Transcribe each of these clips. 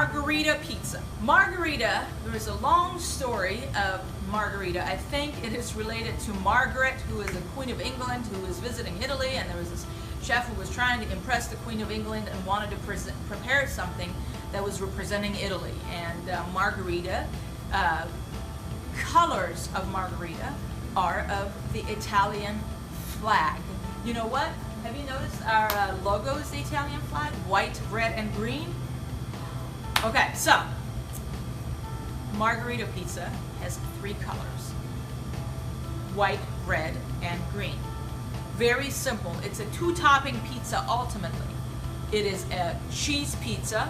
Margherita Pizza. Margherita, there is a long story of Margherita. I think it is related to Margaret, who is the Queen of England, who was visiting Italy, and there was this chef who was trying to impress the Queen of England and wanted to prepare something that was representing Italy. And Margherita, colors of Margherita are of the Italian flag. You know what? Have you noticed our logo is the Italian flag? White, red, and green? Okay, so Margherita Pizza has 3 colors: white, red, and green. Very simple. It's a 2-topping pizza ultimately. It is a cheese pizza.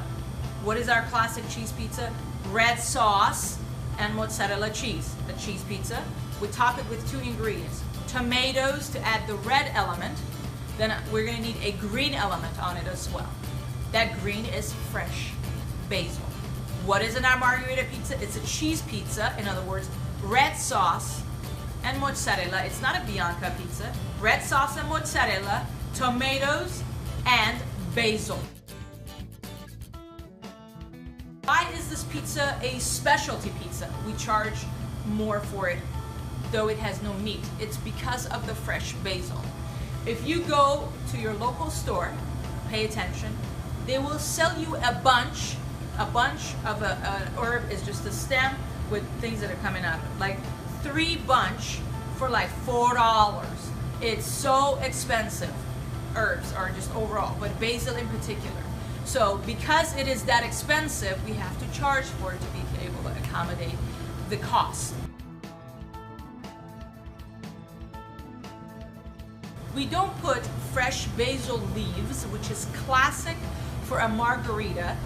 What is our classic cheese pizza? Red sauce and mozzarella cheese. A cheese pizza. We top it with 2 ingredients: tomatoes to add the red element. Then we're going to need a green element on it as well. That green is fresh basil. What is in our Margherita Pizza? It's a cheese pizza. In other words, red sauce and mozzarella. It's not a Bianca pizza. Red sauce and mozzarella, tomatoes, and basil. Why is this pizza a specialty pizza? We charge more for it, though it has no meat. It's because of the fresh basil. If you go to your local store, pay attention, they will sell you a bunch of an herb is just a stem with things that are coming out of it. Like 3 bunch for like $4. It's so expensive. Herbs are just overall, but basil in particular. So because it is that expensive, we have to charge for it to be able to accommodate the cost. We don't put fresh basil leaves, which is classic for a Margherita.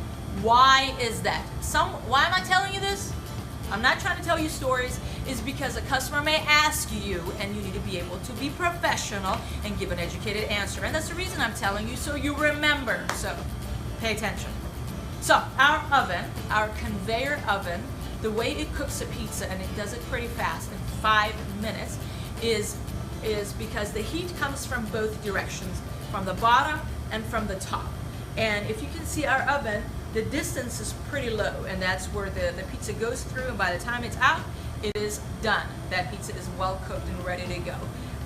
Why is that? Why am I telling you this? I'm not trying to tell you stories. It's because a customer may ask you, and you need to be able to be professional and give an educated answer. And that's the reason I'm telling you, so you remember. So pay attention. So our oven, our conveyor oven, the way it cooks a pizza, and it does it pretty fast in 5 minutes, is because the heat comes from both directions, from the bottom and from the top. And if you can see our oven, the distance is pretty low, and that's where the pizza goes through, and by the time it's out, it is done. That pizza is well cooked and ready to go.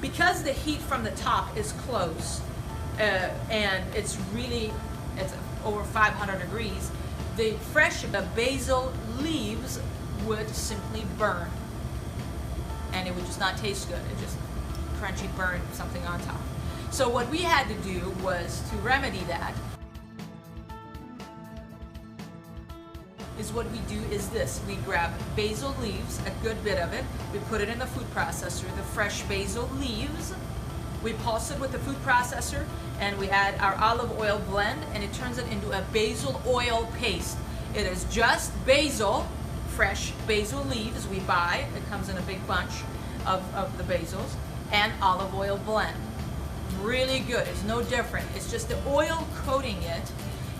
Because the heat from the top is close, and it's over 500 degrees, the fresh basil leaves would simply burn, and it would just not taste good. It just crunchy burn something on top. So what we had to do was to remedy that. What we do is this: we grab basil leaves, a good bit of it, we put it in the food processor, the fresh basil leaves, we pulse it with the food processor, and we add our olive oil blend, and it turns it into a basil oil paste. It is just basil, fresh basil leaves we buy. It comes in a big bunch of the basils, and olive oil blend. Really good. It's no different. It's just the oil coating it,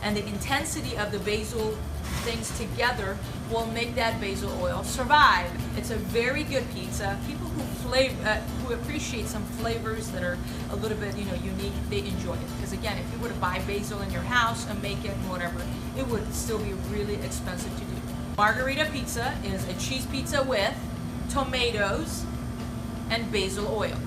and the intensity of the basil things together will make that basil oil survive. It's a very good pizza. People who appreciate some flavors that are a little bit, unique, they enjoy it. Because again, if you were to buy basil in your house and make it and whatever, it would still be really expensive to do. Margherita Pizza is a cheese pizza with tomatoes and basil oil.